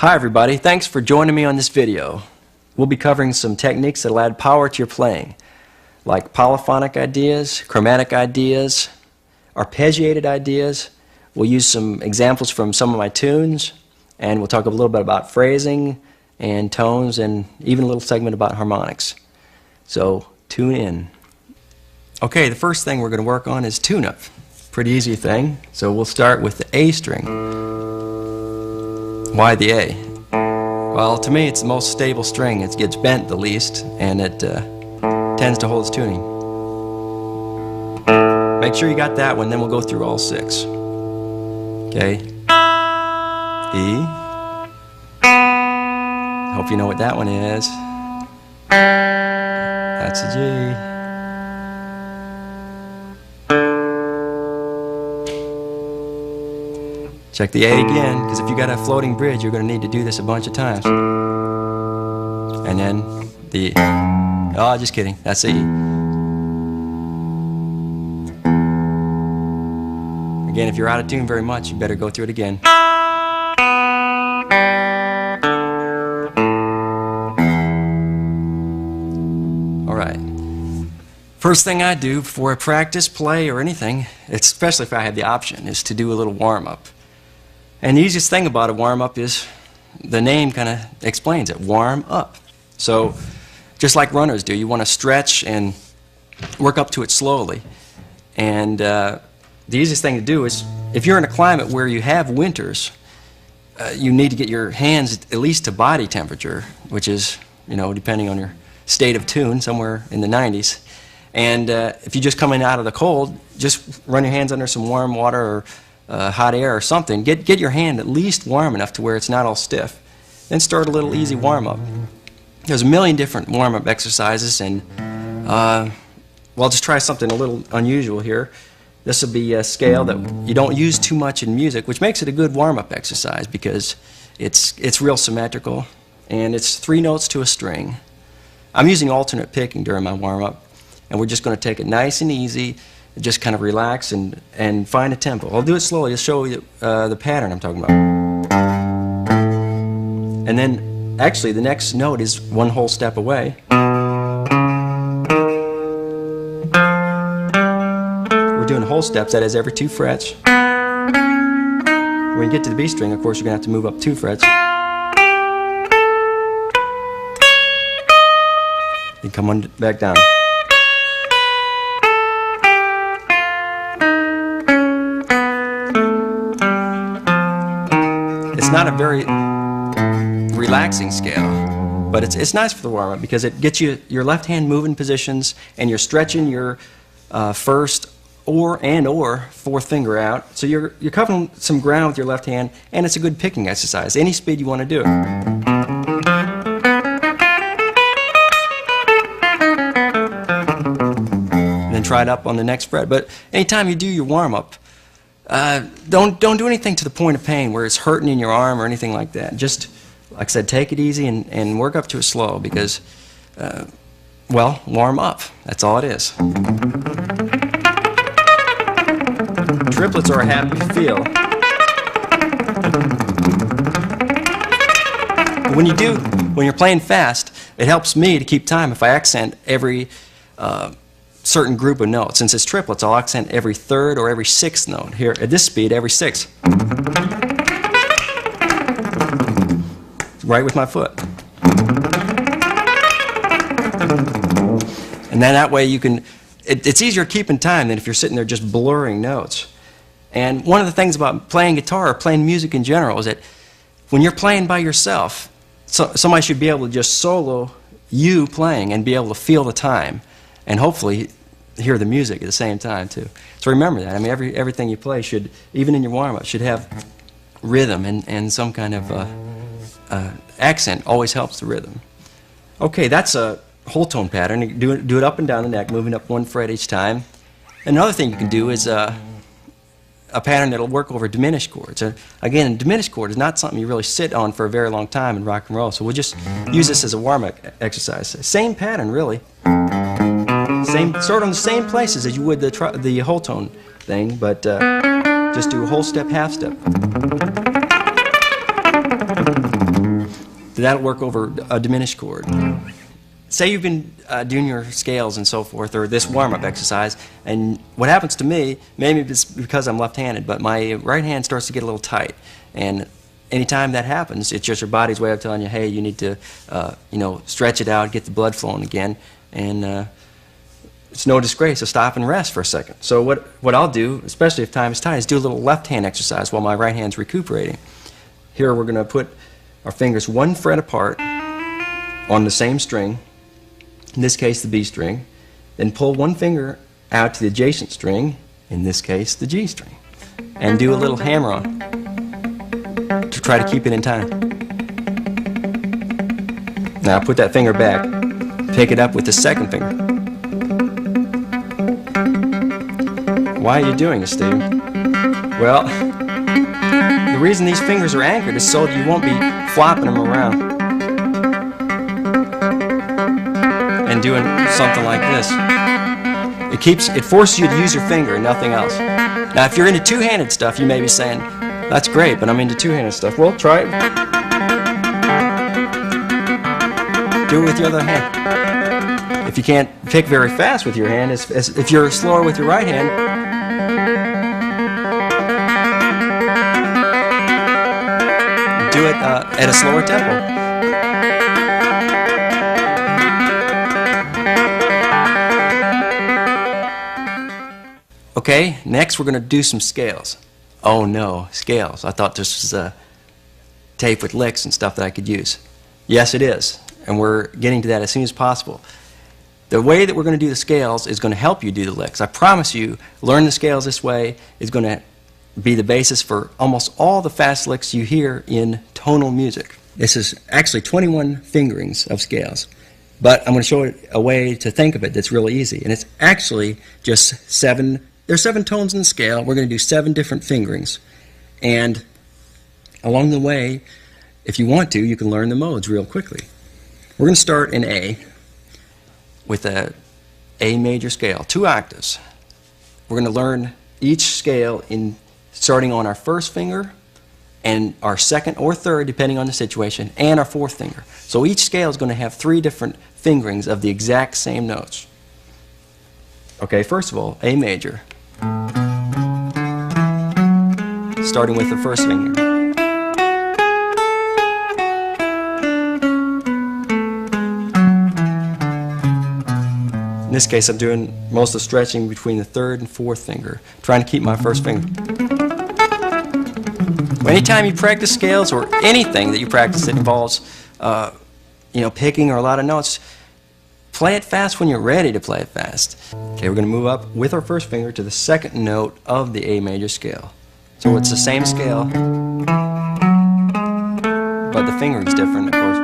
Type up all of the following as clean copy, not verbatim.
Hi everybody, thanks for joining me on this video. We'll be covering some techniques that will add power to your playing, like polyphonic ideas, chromatic ideas, arpeggiated ideas. We'll use some examples from some of my tunes, and we'll talk a little bit about phrasing and tones, and even a little segment about harmonics. So tune in. Okay, the first thing we're going to work on is tune-up. Pretty easy thing. So we'll start with the A string. Why the A? Well, to me it's the most stable string. It gets bent the least, and it tends to hold its tuning. Make sure you got that one, then we'll go through all six. Okay. E. Hope you know what that one is. That's a G. Check the A again, because if you got a floating bridge, you're going to need to do this a bunch of times. And then the oh, just kidding. That's the E. Again, if you're out of tune very much, you better go through it again. All right. First thing I do before I practice, play, or anything, especially if I have the option, is to do a little warm-up. And the easiest thing about a warm-up is the name kind of explains it, warm up. So just like runners do, you want to stretch and work up to it slowly. And the easiest thing to do is, if you're in a climate where you have winters, you need to get your hands at least to body temperature, which is, you know, depending on your state of tune, somewhere in the 90s. And if you're just coming out of the cold, just run your hands under some warm water or hot air or something. Get your hand at least warm enough to where it's not all stiff. Then start a little easy warm-up. There's a million different warm-up exercises, and well, just try something a little unusual here. This will be a scale that you don't use too much in music, which makes it a good warm-up exercise because it's real symmetrical, and it's 3 notes to a string. I'm using alternate picking during my warm-up, and we're just going to take it nice and easy. Just kind of relax and find a tempo. I'll do it slowly to show you the pattern I'm talking about. And then, actually, the next note is one whole step away. We're doing whole steps, that is every 2 frets. When you get to the B string, of course, you're going to have to move up 2 frets. Then come on back down. It's not a very relaxing scale, but it's nice for the warm-up because it gets you your left hand moving positions, and you're stretching your first or 4th finger out. So you're covering some ground with your left hand, and it's a good picking exercise. Any speed you want to do it. And then try it up on the next fret. But anytime you do your warm-up, don't do anything to the point of pain where it's hurting in your arm or anything like that. Just, like I said, take it easy and work up to it slow because, well, warm up. That's all it is. Triplets are a happy feel. When you're playing fast, it helps me to keep time if I accent every certain group of notes. Since it's triplets, I'll accent every 3rd or every 6th note. Here, at this speed, every 6th. Right with my foot. And then that way you can, it's easier keeping time than if you're sitting there just blurring notes. And one of the things about playing guitar or playing music in general is that when you're playing by yourself, somebody should be able to just solo you playing and be able to feel the time. And hopefully hear the music at the same time too. So remember that. I mean, everything you play should, even in your warm-up, should have rhythm and some kind of accent. Always helps the rhythm. Okay, that's a whole tone pattern. You do it up and down the neck, moving up 1 fret each time. Another thing you can do is a pattern that'll work over diminished chords. Again, a diminished chord is not something you really sit on for a very long time in rock and roll, so we'll just use this as a warm-up exercise. Same pattern, really. Sort of in the same places as you would the whole tone thing, but just do a whole step, half step. That'll work over a diminished chord. Say you've been doing your scales and so forth, or this warm-up exercise, and what happens to me, maybe it's because I'm left-handed, but my right hand starts to get a little tight. And anytime that happens, it's just your body's way of telling you, hey, you need to stretch it out, get the blood flowing again, and it's no disgrace to stop and rest for a second. So what I'll do, especially if time is tight, is do a little left-hand exercise while my right hand's recuperating. Here we're going to put our fingers 1 fret apart on the same string, in this case the B string, then pull 1 finger out to the adjacent string, in this case the G string, and do a little hammer on to try to keep it in time. Now put that finger back, pick it up with the second finger. Why are you doing this, Steve? Well, the reason these fingers are anchored is so that you won't be flopping them around and doing something like this. It forces you to use your finger and nothing else. Now, if you're into two-handed stuff, you may be saying, that's great, but I'm into two-handed stuff. Well, try it. Do it with your other hand. If you can't pick very fast with your hand, if you're slower with your right hand, do it at a slower tempo. Okay, next we're going to do some scales. Oh no, scales. I thought this was a tape with licks and stuff that I could use. Yes, it is, and we're getting to that as soon as possible. The way that we're going to do the scales is going to help you do the licks. I promise you, learn the scales this way is going to be the basis for almost all the fast licks you hear in tonal music. This is actually 21 fingerings of scales, but I'm going to show a way to think of it that's really easy, and it's actually just 7. There's 7 tones in the scale. We're going to do 7 different fingerings. And along the way, if you want to, you can learn the modes real quickly. We're going to start in A with a A major scale, 2 octaves. We're going to learn each scale in starting on our first finger and our second or third, depending on the situation, and our fourth finger. So each scale is going to have 3 different fingerings of the exact same notes. Okay, first of all, A major. Starting with the first finger. In this case, I'm doing most of the stretching between the third and fourth finger, trying to keep my first finger. Anytime you practice scales or anything that you practice that involves, picking or a lot of notes, play it fast when you're ready to play it fast. Okay, we're going to move up with our first finger to the second note of the A major scale. So it's the same scale, but the fingering's different, of course.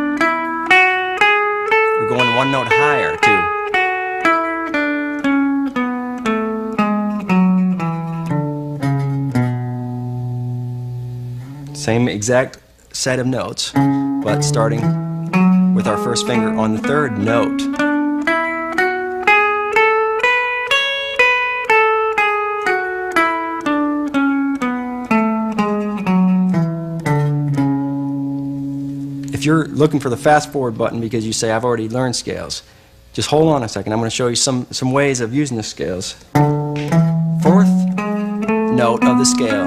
We're going 1 note higher, too. Same exact set of notes, but starting with our first finger on the third note. If you're looking for the fast forward button because you say, I've already learned scales, just hold on a second. I'm going to show you some ways of using the scales. Fourth note of the scale.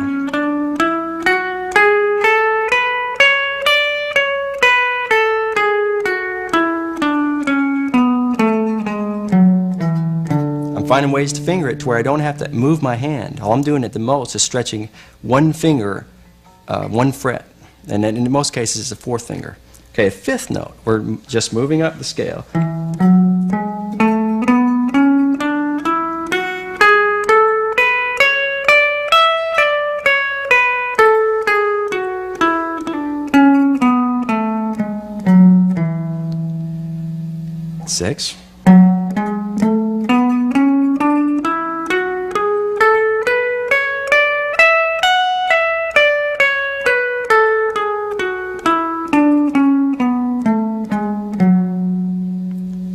I'm finding ways to finger it to where I don't have to move my hand. All I'm doing at the most is stretching 1 finger, 1 fret. And then in most cases it's the fourth finger. Okay, fifth note, we're just moving up the scale. Six.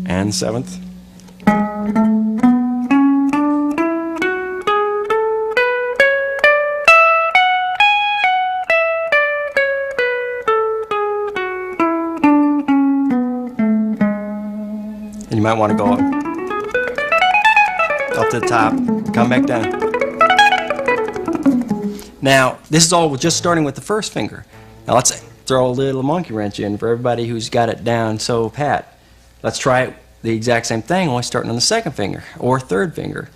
And seventh. might want to go up to the top, come back down. Now, this is all just starting with the first finger. Now let's throw a little monkey wrench in for everybody who's got it down so pat. Let's try it the exact same thing, only starting on the second finger or third finger.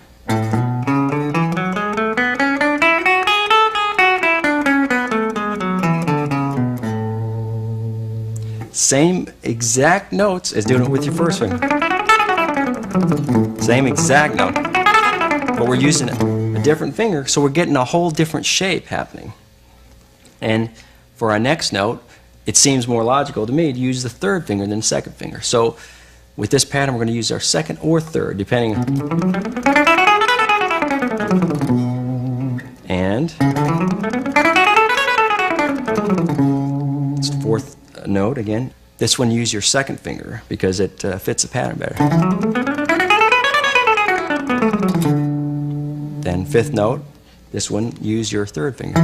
Same exact notes as doing it with your first finger. Same exact note. But we're using a different finger, so we're getting a whole different shape happening. And for our next note, it seems more logical to me to use the third finger than the second finger. So with this pattern, we're going to use our second or third, depending. And it's the fourth note again. This one, use your second finger because it fits the pattern better. Then fifth note, this one, use your third finger.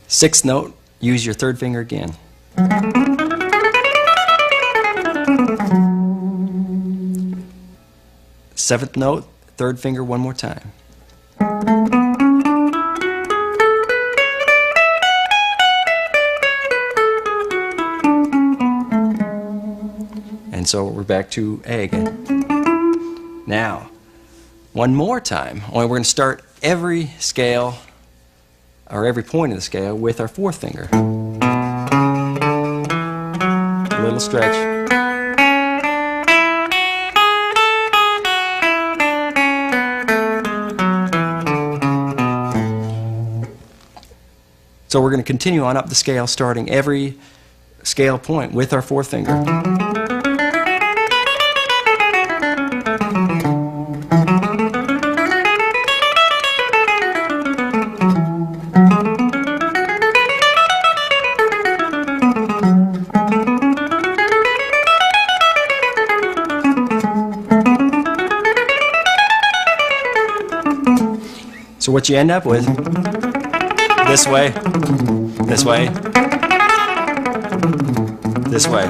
Sixth note, use your third finger again. Seventh note, third finger one more time. And so we're back to A again. Now, one more time, only we're going to start every scale, or every point of the scale, with our fourth finger. A little stretch. So we're going to continue on up the scale, starting every scale point with our fourth finger. So what you end up with, this way, this way, this way.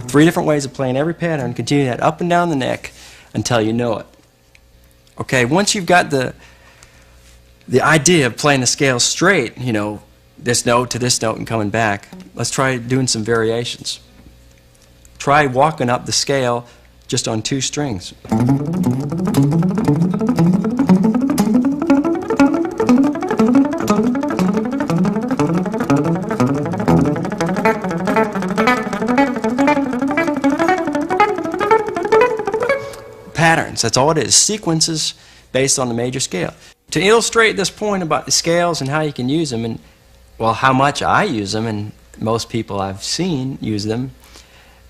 Three different ways of playing every pattern. Continue that up and down the neck until you know it. Okay, once you've got the idea of playing the scale straight, you know, this note to this note and coming back, let's try doing some variations. Try walking up the scale just on two strings. Patterns, that's all it is. Sequences based on the major scale. To illustrate this point about the scales and how you can use them, and well, how much I use them, and most people I've seen use them,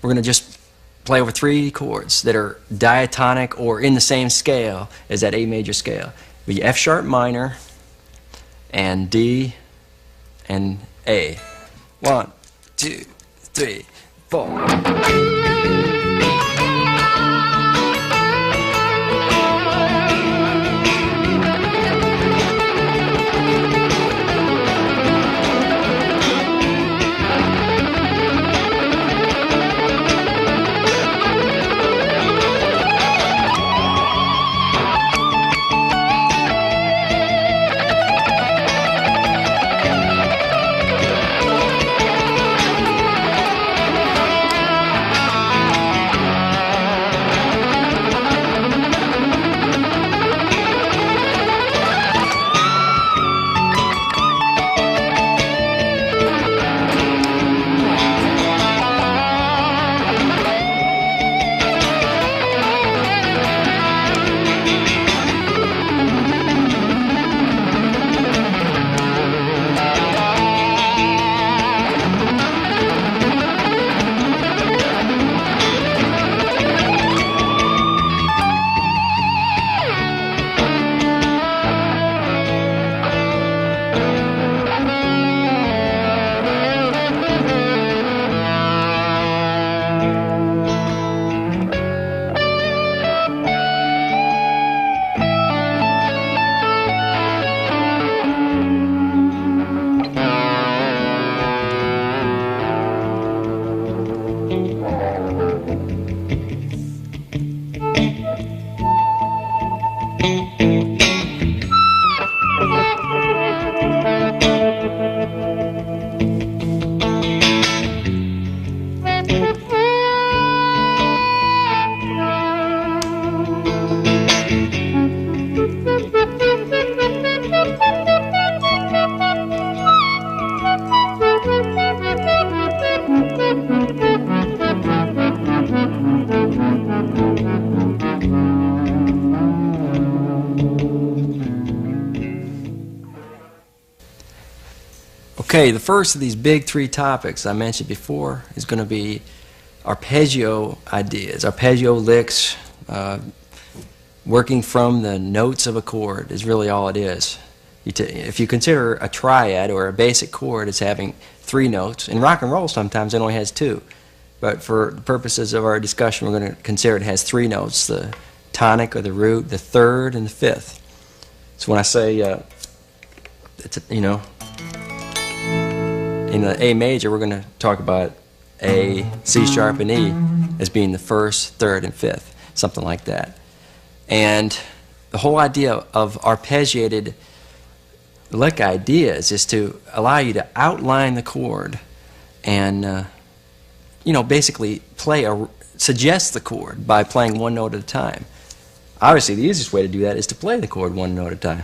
we're going to just play over three chords that are diatonic or in the same scale as that A major scale. Be F sharp minor and D and A. 1, 2, 3, 4. Okay, the first of these big three topics I mentioned before is going to be arpeggio ideas, arpeggio licks, working from the notes of a chord is really all it is. If you consider a triad or a basic chord as having three notes, in rock and roll sometimes it only has two, but for the purposes of our discussion we're going to consider it has three notes, the tonic or the root, the third, and the fifth. So when I say, in the A major, we're going to talk about A, C sharp, and E as being the first, third, and fifth, something like that. And the whole idea of arpeggiated lick ideas is to allow you to outline the chord and, basically suggest the chord by playing one note at a time. Obviously, the easiest way to do that is to play the chord one note at a time.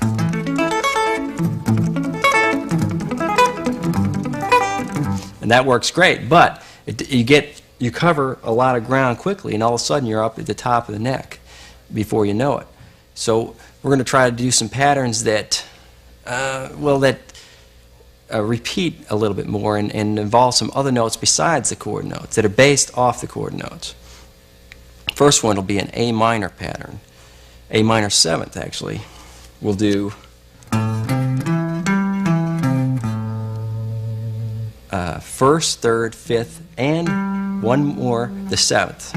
And that works great, but you cover a lot of ground quickly, and all of a sudden you're up at the top of the neck before you know it. So we're going to try to do some patterns that repeat a little bit more and involve some other notes besides the chord notes that are based off the chord notes. First one will be an A minor pattern, A minor seventh actually. We'll do first, third, fifth, and one more, the seventh.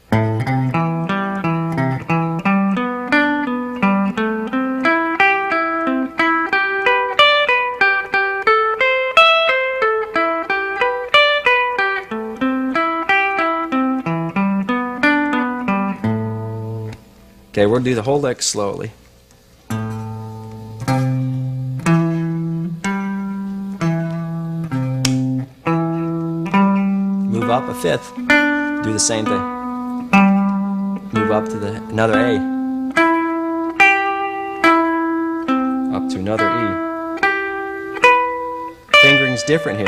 Okay, we'll do the whole lick slowly. Move up a fifth, do the same thing. Move up to another A, up to another E. Fingering's different here.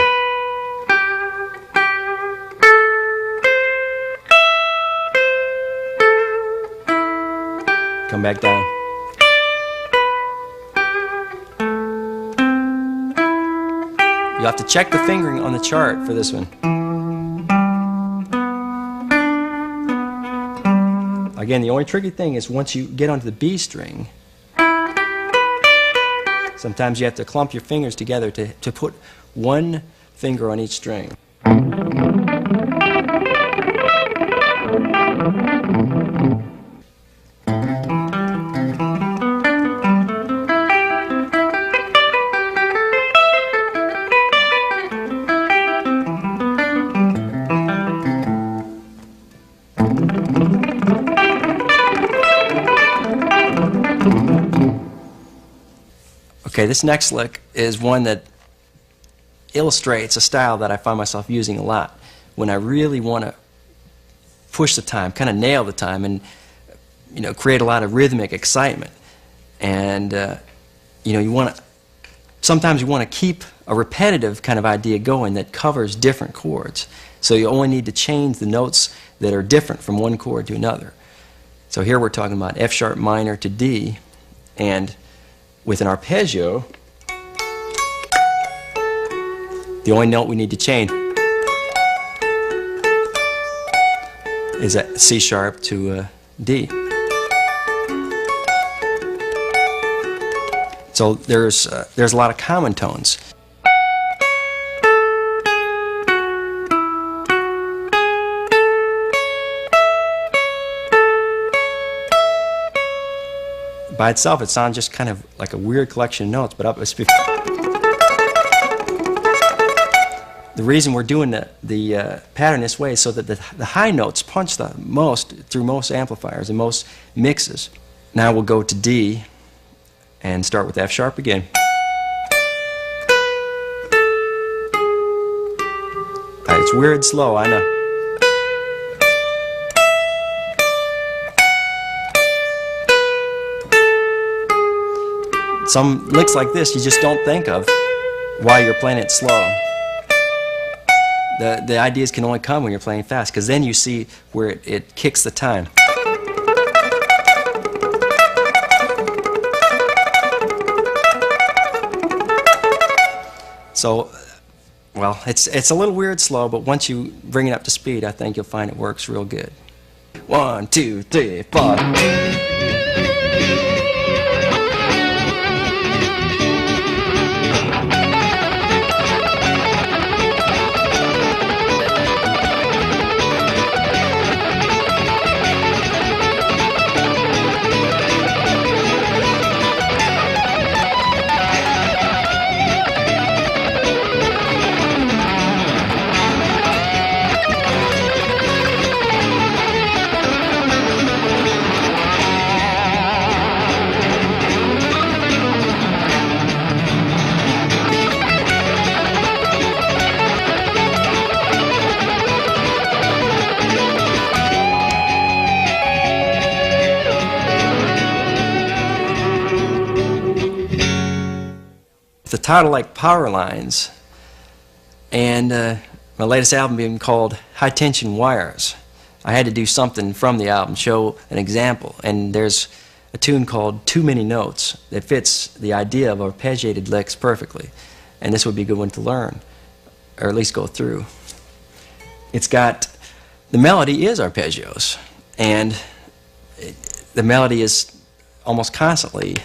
Come back down. You have to check the fingering on the chart for this one. Again, the only tricky thing is once you get onto the B string, sometimes you have to clump your fingers together to put one finger on each string. Okay, this next lick is one that illustrates a style that I find myself using a lot when I really want to push the time, kind of nail the time, and create a lot of rhythmic excitement. And sometimes you want to keep a repetitive kind of idea going that covers different chords. So you only need to change the notes that are different from one chord to another. So here we're talking about F sharp minor to D, and with an arpeggio, the only note we need to change is a C sharp to D. So there's a lot of common tones. By itself, it sounds just kind of like a weird collection of notes, but the reason we're doing the pattern this way is so that the high notes punch the most through most amplifiers and most mixes. Now we'll go to D and start with F sharp again. It's weird slow, I know. Some licks like this you just don't think of while you're playing it slow. The ideas can only come when you're playing fast, because then you see where it kicks the time. So well, it's a little weird slow, but once you bring it up to speed, I think you'll find it works real good. 1, 2, 3, 4. The title like power lines, and my latest album being called High Tension Wires. I had to do something from the album, show an example, and there's a tune called Too Many Notes that fits the idea of arpeggiated licks perfectly, and this would be a good one to learn, or at least go through. It's got, the melody is arpeggios, and the melody is almost constantly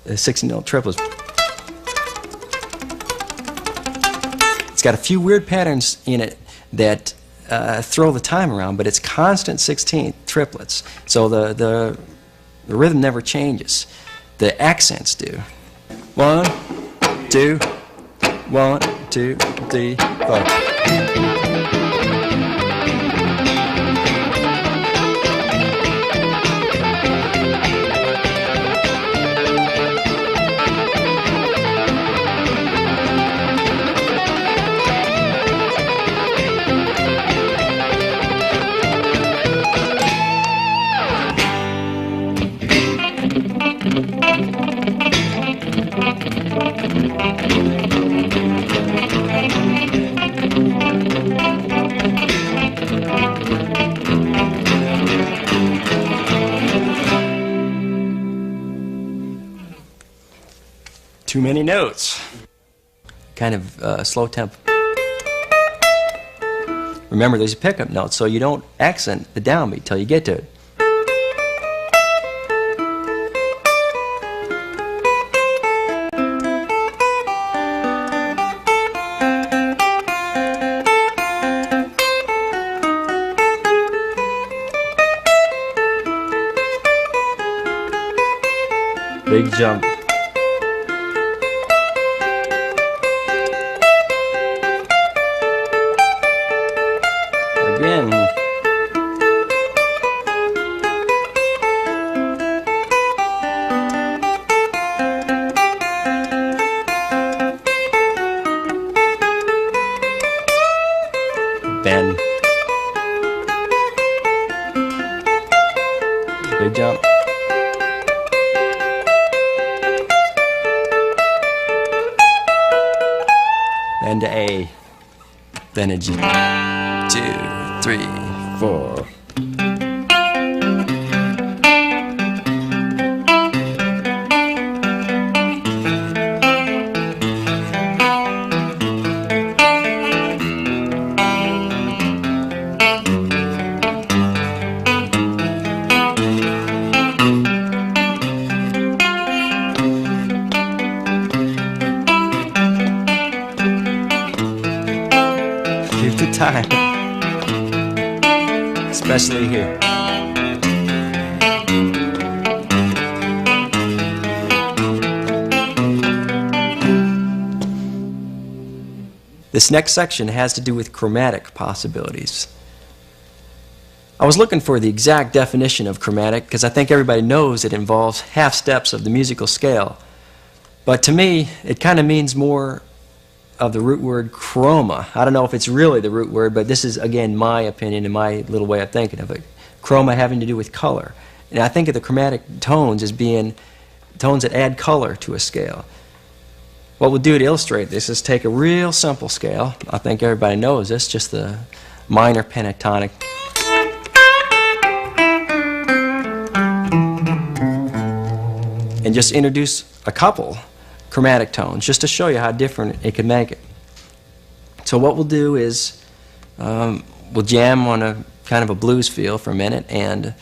16-note triplets. It's got a few weird patterns in it that throw the time around, but it's constant 16th triplets. So the rhythm never changes. The accents do. 1, 2, 1, 2, 3, 4. Too many notes. Kind of slow tempo. Remember, there's a pickup note, so you don't accent the downbeat till you get to it. Big jump. Again. Bend. Big jump. Then to A. Then a G. 2, 3, 4. Give the time. Especially here. This next section has to do with chromatic possibilities. I was looking for the exact definition of chromatic because I think everybody knows it involves half steps of the musical scale. But to me, it kind of means more of the root word chroma. I don't know if it's really the root word, but this is, again, my opinion and my little way of thinking of it. Chroma having to do with color. And I think of the chromatic tones as being tones that add color to a scale. What we'll do to illustrate this is take a real simple scale. I think everybody knows this, just the minor pentatonic. And just introduce a couple chromatic tones just to show you how different it can make it. So what we'll do is we'll jam on a kind of a blues feel for a minute and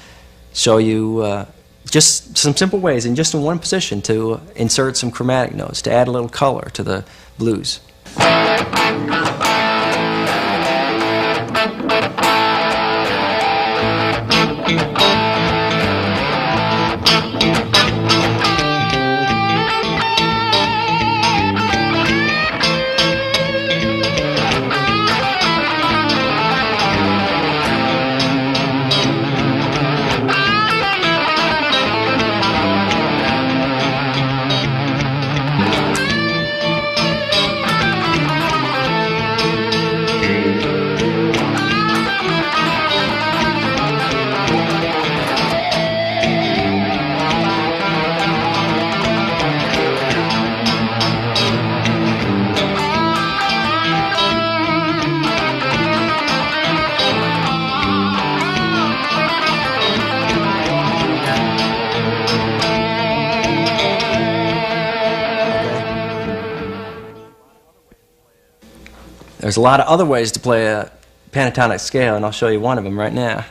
show you just some simple ways in just in one position to insert some chromatic notes, to add a little color to the blues. There's a lot of other ways to play a pentatonic scale, and I'll show you one of them right now.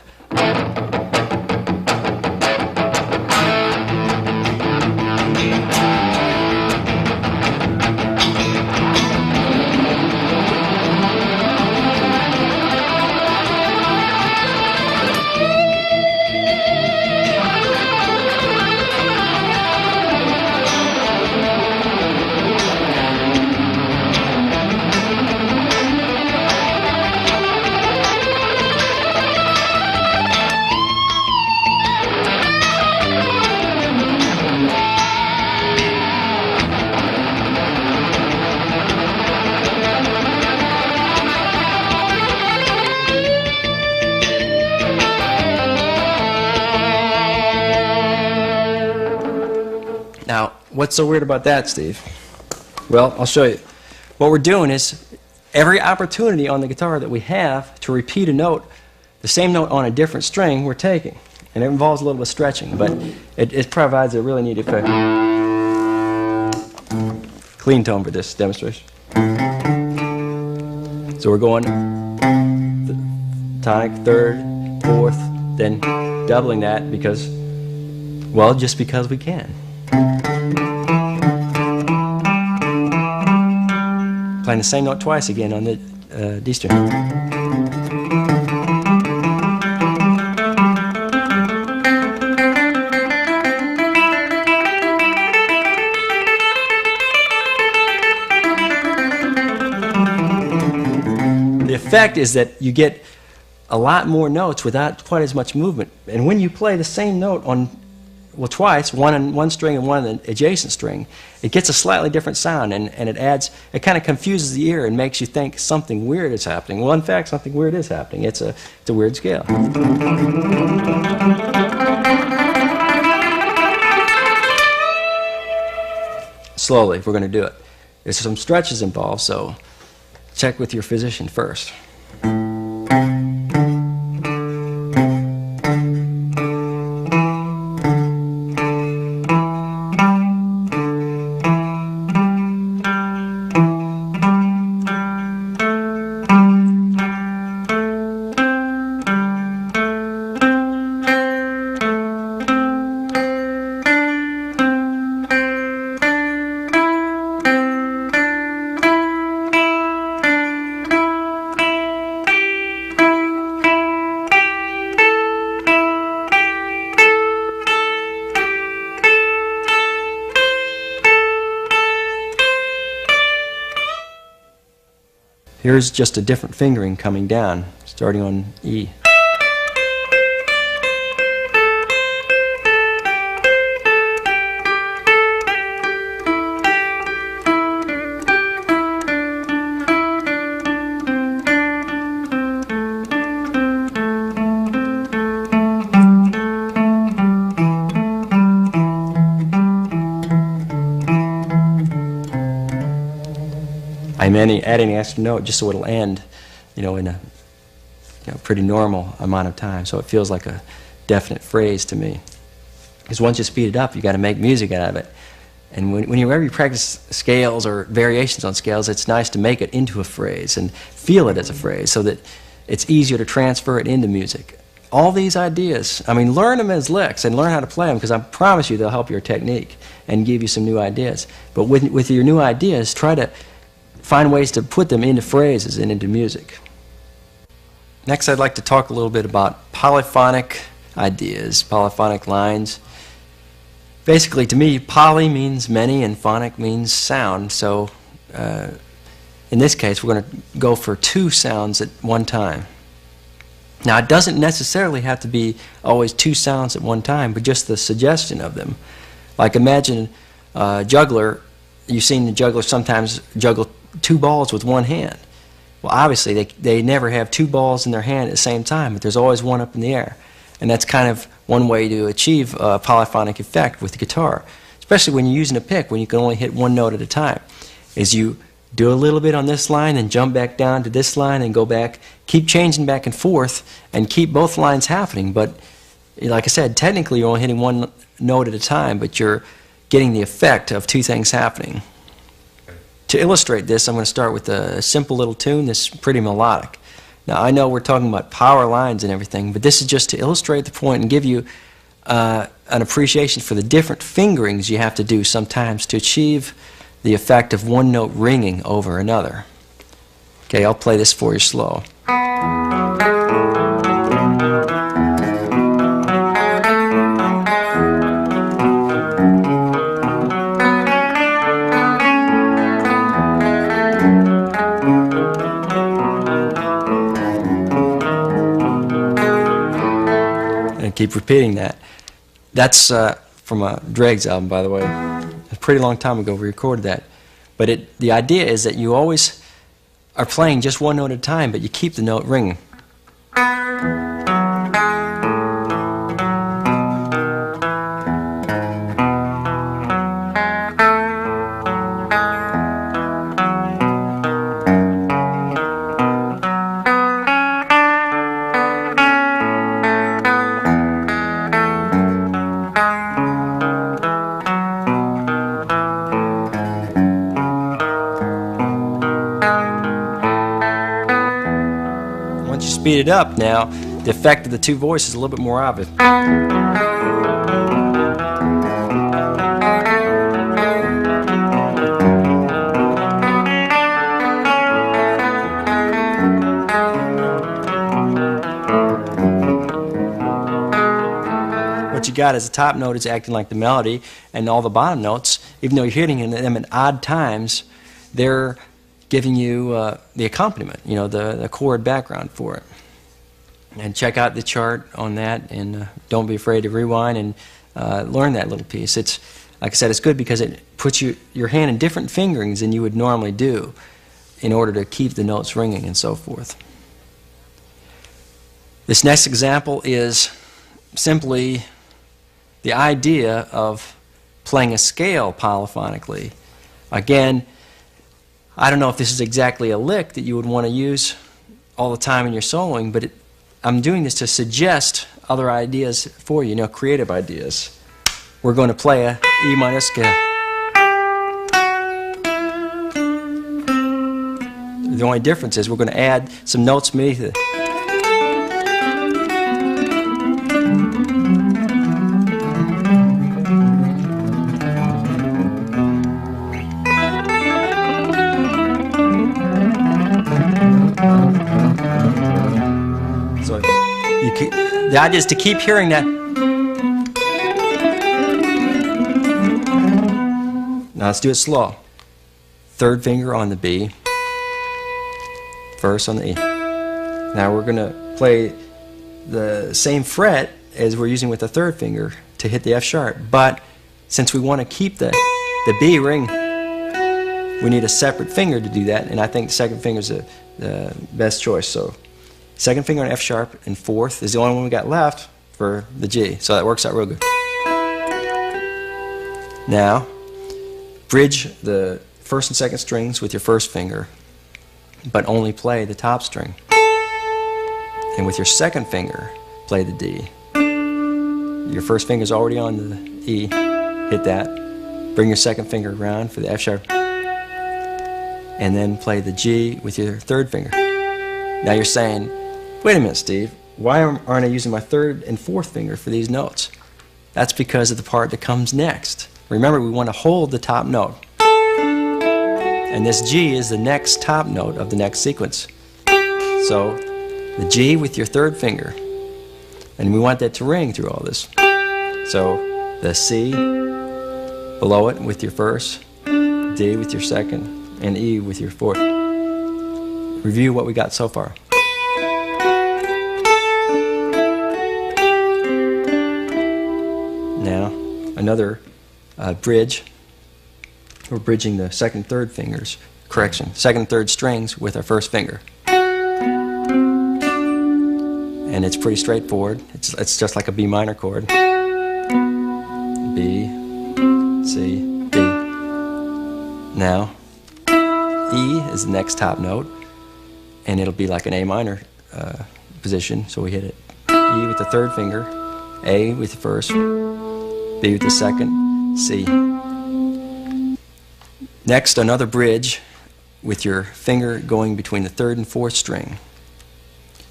Now, what's so weird about that, Steve? Well, I'll show you. What we're doing is every opportunity on the guitar that we have to repeat a note, the same note on a different string, we're taking. And it involves a little bit of stretching, but it provides a really neat effect. Clean tone for this demonstration. So we're going tonic, third, fourth, then doubling that because, well, just because we can. Playing the same note twice again on the D string. The effect is that you get a lot more notes without quite as much movement. And when you play the same note on, well, twice, one on one string and one on the adjacent string, it gets a slightly different sound, and it kind of confuses the ear and makes you think something weird is happening. Well, in fact, something weird is happening. It's a weird scale. Slowly, if we're going to do it. There's some stretches involved, so check with your physician first. Here's just a different fingering coming down, starting on E. I'm adding an extra note just so it'll end, in a pretty normal amount of time, so it feels like a definite phrase to me. Because once you speed it up, you got to make music out of it. And whenever you practice scales or variations on scales, it's nice to make it into a phrase and feel it as a phrase so that it's easier to transfer it into music. All these ideas, I mean, learn them as licks and learn how to play them, because I promise you they'll help your technique and give you some new ideas. But with your new ideas, try to find ways to put them into phrases and into music. Next, I'd like to talk a little bit about polyphonic ideas, polyphonic lines. Basically, to me, poly means many and phonic means sound. So in this case, we're going to go for two sounds at one time. Now, it doesn't necessarily have to be always two sounds at one time, but just the suggestion of them. Like imagine a juggler, you've seen the juggler sometimes juggle two balls with one hand. Well, obviously, they never have two balls in their hand at the same time, but there's always one up in the air. And that's kind of one way to achieve a polyphonic effect with the guitar, especially when you're using a pick, when you can only hit one note at a time, is you do a little bit on this line and jump back down to this line and go back, keep changing back and forth, and keep both lines happening. But like I said, technically you're only hitting one note at a time, but you're getting the effect of two things happening. To illustrate this, I'm going to start with a simple little tune that's pretty melodic. Now, I know we're talking about power lines and everything, but this is just to illustrate the point and give you an appreciation for the different fingerings you have to do sometimes to achieve the effect of one note ringing over another. Okay, I'll play this for you slow. And keep repeating that. That's from a Dregs album, by the way. A pretty long time ago we recorded that. But the idea is that you always are playing just one note at a time, but you keep the note ringing. Once you speed it up now, the effect of the two voices is a little bit more obvious. What you got is the top note is acting like the melody, and all the bottom notes, even though you're hitting them at odd times, they're giving you the accompaniment, you know, the chord background for it. And check out the chart on that, and don't be afraid to rewind and learn that little piece. It's, like I said, it's good because it puts your hand in different fingerings than you would normally do in order to keep the notes ringing and so forth. This next example is simply the idea of playing a scale polyphonically. Again, I don't know if this is exactly a lick that you would want to use all the time in your soloing, but I'm doing this to suggest other ideas for you, creative ideas. We're going to play a E minor scale. The only difference is we're going to add some notes beneath it. So the idea is to keep hearing that. Now let's do it slow. Third finger on the B, first on the E. Now we're going to play the same fret as we're using with the third finger to hit the F sharp, but since we want to keep the B ring, we need a separate finger to do that, and I think the second finger is the best choice. So second finger on F sharp and fourth is the only one we got left for the G, so that works out real good. Now bridge the first and second strings with your first finger, but only play the top string. And with your second finger, play the D. Your first finger's already on the E, hit that, Bring your second finger around for the F sharp, and then play the G with your third finger. Now you're saying, wait a minute, Steve, why aren't I using my third and fourth finger for these notes? That's because of the part that comes next. Remember, we want to hold the top note. And this G is the next top note of the next sequence. So the G with your third finger, and we want that to ring through all this. So the C below it with your first, D with your second, and E with your fourth. Review what we got so far. Now, another bridge. We're bridging the second, third fingers. Correction, second and third strings with our first finger. And it's pretty straightforward. It's just like a B minor chord. B, C, D. Now, E is the next top note, and it'll be like an A minor position, so we hit it. E with the third finger, A with the first, B with the second, C. Next, another bridge with your finger going between the third and fourth string.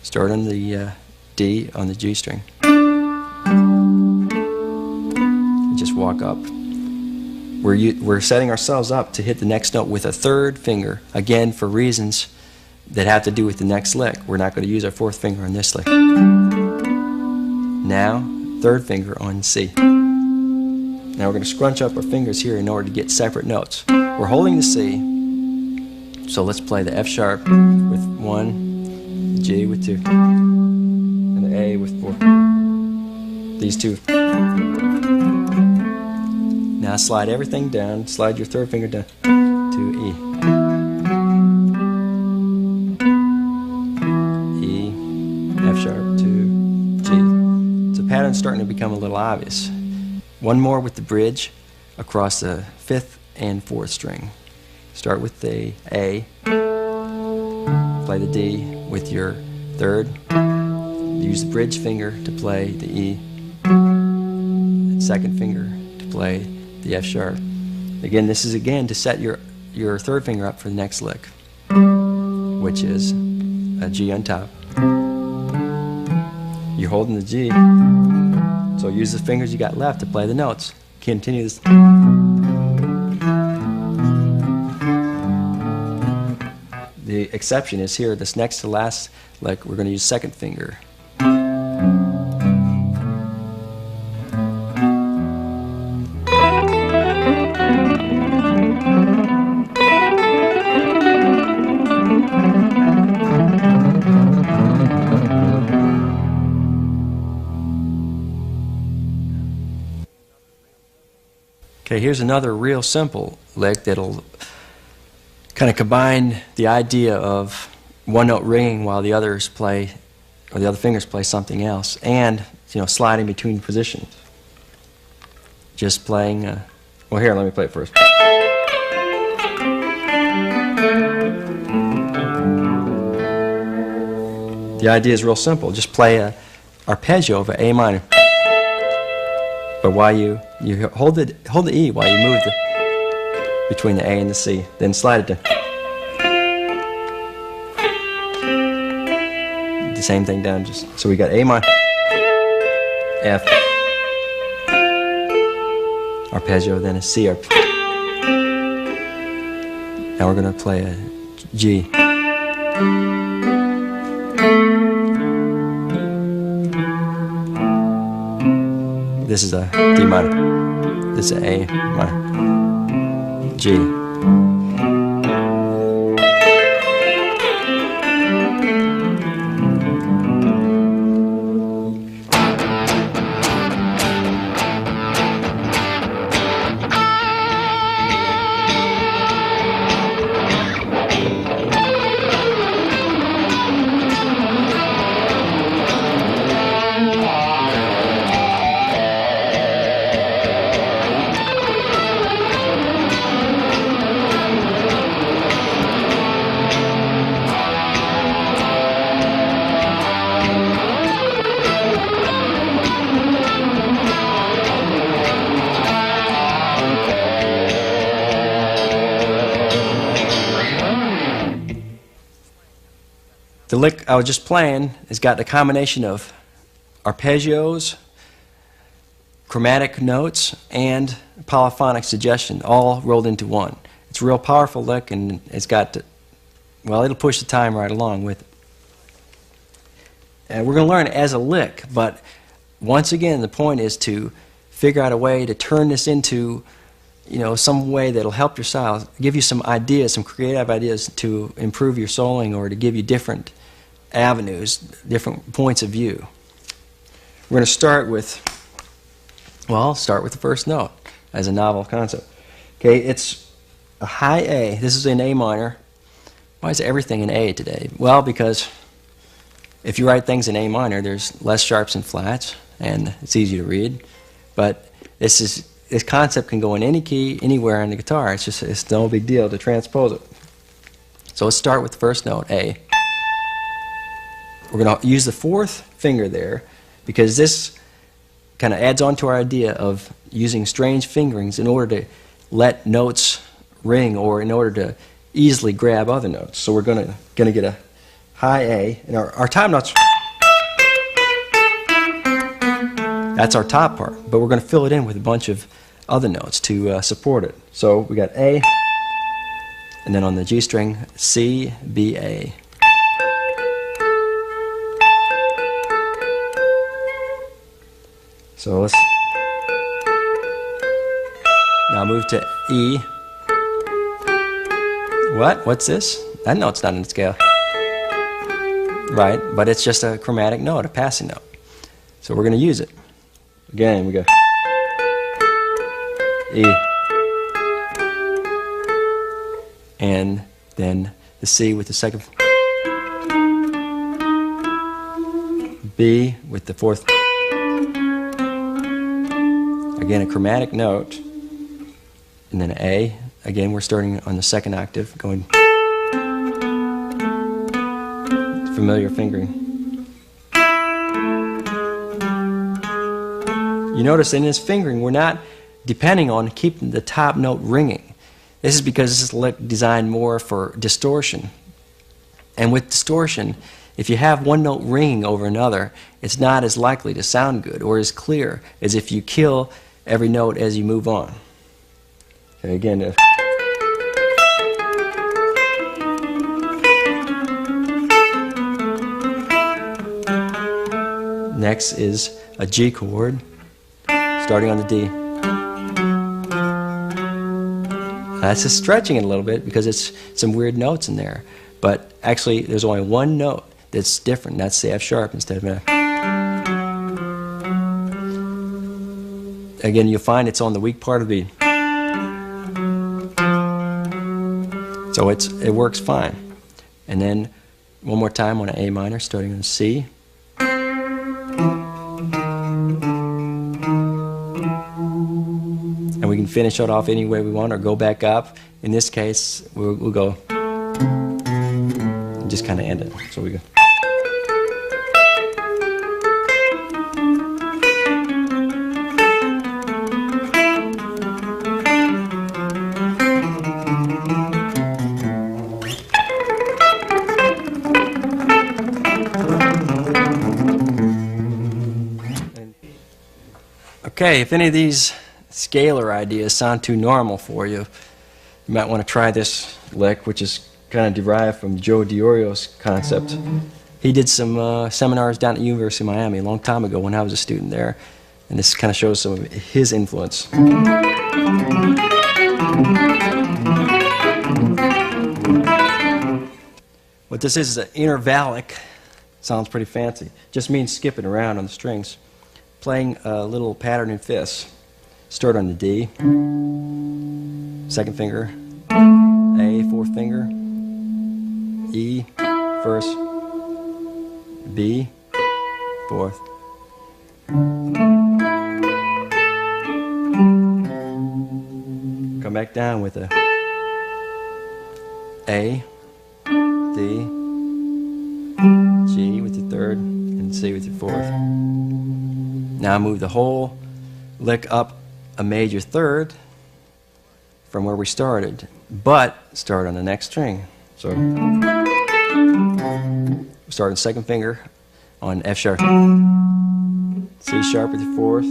Start on the D on the G string. And just walk up. We're setting ourselves up to hit the next note with a third finger, again for reasons that have to do with the next lick. We're not going to use our fourth finger on this lick. Now, third finger on C. Now we're going to scrunch up our fingers here in order to get separate notes. We're holding the C, so let's play the F sharp with 1, the G with 2, and the A with 4. These two. Now slide everything down, slide your third finger down to E. E, F sharp to G. So the pattern's starting to become a little obvious. One more with the bridge across the fifth and fourth string. Start with the A, play the D with your third, use the bridge finger to play the E, and second finger to play the F sharp. Again, this is to set your third finger up for the next lick, which is a G on top. You're holding the G, so use the fingers you got left to play the notes. Continue this. The exception is here, this next to last lick, we're going to use second finger. Okay, here's another real simple lick that'll kind of combine the idea of one note ringing while the others play, or the other fingers play something else, and sliding between positions. Just playing. Well, here, let me play it first. The idea is real simple. Just play an arpeggio of an A minor. But while you hold the E while you move between the A and the C, then slide it down. The same thing down. So we got A minor, F, arpeggio, then a C arpeggio. Now we're going to play a G. This is a D minor. This is a minor. G. The lick I was just playing has got a combination of arpeggios, chromatic notes, and polyphonic suggestion all rolled into one. It's a real powerful lick, and it's got, well, it'll push the time right along with it. And we're going to learn it as a lick, but once again, the point is to figure out a way to turn this into, you know, some way that'll help your style, give you some ideas, some creative ideas to improve your soloing or to give you different avenues, different points of view. We're going to start with, well, I'll start with the first note as a novel concept. Okay, it's a high A. This is in A minor. Why is everything in A today? Well, because if you write things in A minor, there's less sharps and flats, and it's easy to read. But this concept can go in any key, anywhere on the guitar. It's no big deal to transpose it. So let's start with the first note, A. We're going to use the fourth finger there because this kind of adds on to our idea of using strange fingerings in order to let notes ring or in order to easily grab other notes. So we're going to get a high A, and our top notes, that's our top part, but we're going to fill it in with a bunch of other notes to support it. So we got A, and then on the G string, C, B, A. So let's now move to E. What? What's this? That note's not in the scale. Right, but it's just a chromatic note, a passing note. So we're going to use it. Again, we go E. And then the C with the second. B with the fourth. Again, a chromatic note, and then A. Again, we're starting on the second octave, going familiar fingering. You notice in this fingering, we're not depending on keeping the top note ringing. This is because this is lick designed more for distortion. And with distortion, if you have one note ringing over another, it's not as likely to sound good or as clear as if you kill every note as you move on. Okay, again, next is a G chord, starting on the D. That's just stretching it a little bit because it's some weird notes in there. But actually, there's only one note that's different. That's the F sharp instead of an F. Again, you'll find it's on the weak part of the B. So it works fine. And then one more time on an A minor, starting on C. And we can finish it off any way we want or go back up. In this case, we'll go and just kind of end it. So we go. Okay, if any of these scalar ideas sound too normal for you, you might want to try this lick, which is kind of derived from Joe DiOrio's concept. He did some seminars down at the University of Miami a long time ago when I was a student there, and this kind of shows some of his influence. What this is an intervallic. Sounds pretty fancy. Just means skipping around on the strings. Playing a little pattern in fifths. Start on the D, second finger, A, fourth finger, E, first, B, fourth. Come back down with a D, G with your third, and C with your fourth. Now move the whole lick up a major third from where we started, but start on the next string. So starting second finger on F sharp, C sharp with your fourth,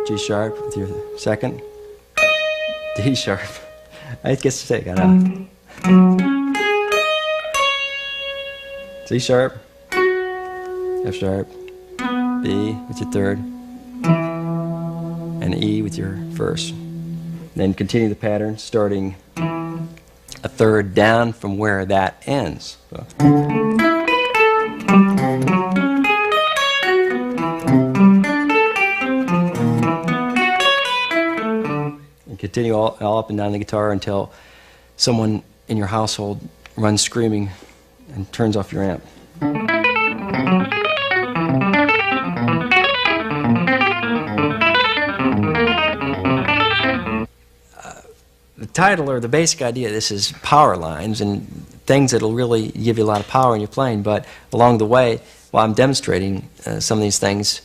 G sharp with your second, D sharp. I guess to take, I know. C sharp, F sharp, B with your third, and E with your first. Then continue the pattern, starting a third down from where that ends. So. And continue all up and down the guitar until someone in your household runs screaming and turns off your amp. The title or the basic idea of this is power lines and things that will really give you a lot of power in your playing, but along the way, while I'm demonstrating some of these things,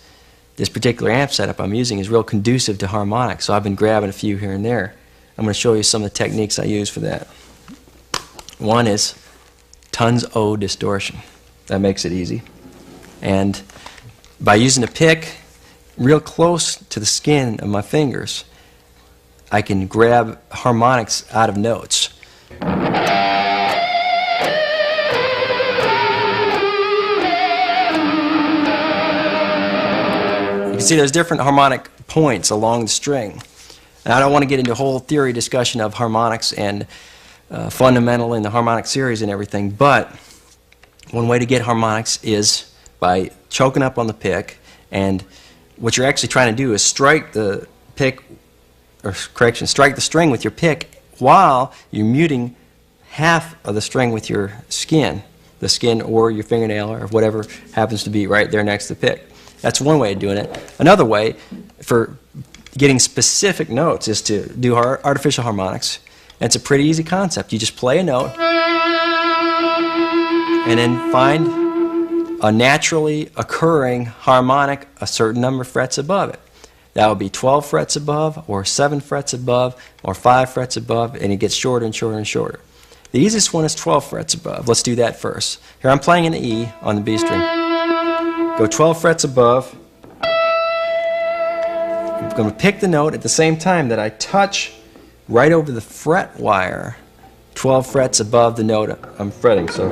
this particular amp setup I'm using is real conducive to harmonics, so I've been grabbing a few here and there. I'm going to show you some of the techniques I use for that. One is tons O distortion. That makes it easy. And by using a pick real close to the skin of my fingers, I can grab harmonics out of notes. You can see there's different harmonic points along the string. And I don't want to get into a whole theory discussion of harmonics and fundamental in the harmonic series and everything, but one way to get harmonics is by choking up on the pick, and what you're actually trying to do is strike the pick, or correction, strike the string with your pick while you're muting half of the string with your skin, the skin or your fingernail or whatever happens to be right there next to the pick. That's one way of doing it. Another way for getting specific notes is to do artificial harmonics. And it's a pretty easy concept. You just play a note and then find a naturally occurring harmonic a certain number of frets above it. That would be 12 frets above, or 7 frets above, or 5 frets above, and it gets shorter and shorter and shorter. The easiest one is 12 frets above. Let's do that first. Here I'm playing an E on the B string. Go 12 frets above. I'm going to pick the note at the same time that I touch right over the fret wire, 12 frets above the note I'm fretting. So.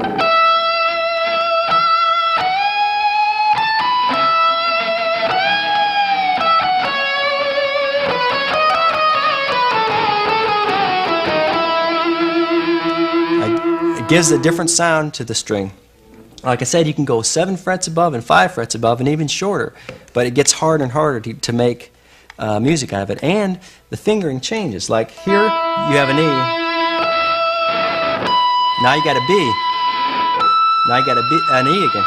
It gives a different sound to the string. Like I said, you can go 7 frets above and 5 frets above and even shorter, but it gets harder and harder to make music out of it. And the fingering changes. Like here, you have an E. Now you got a B. Now you got an E again.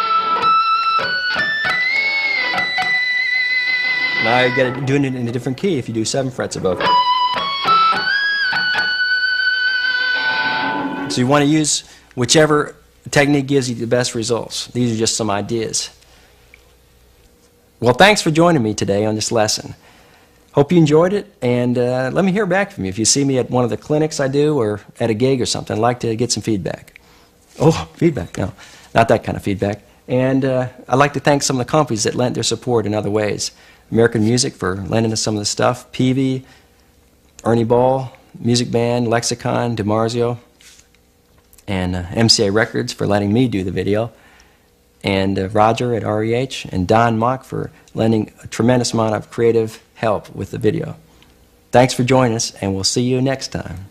Now you got to do it in a different key if you do 7 frets above. So you want to use whichever technique gives you the best results. These are just some ideas. Well, thanks for joining me today on this lesson. Hope you enjoyed it, and let me hear back from you. If you see me at one of the clinics I do or at a gig or something, I'd like to get some feedback. Oh, feedback, no, not that kind of feedback. And I'd like to thank some of the companies that lent their support in other ways. American Music for lending us some of the stuff, Peavy, Ernie Ball, Music Band, Lexicon, DiMarzio, and MCA Records for letting me do the video, and Roger at REH, and Don Mock for lending a tremendous amount of creative help with the video. Thanks for joining us, and we'll see you next time.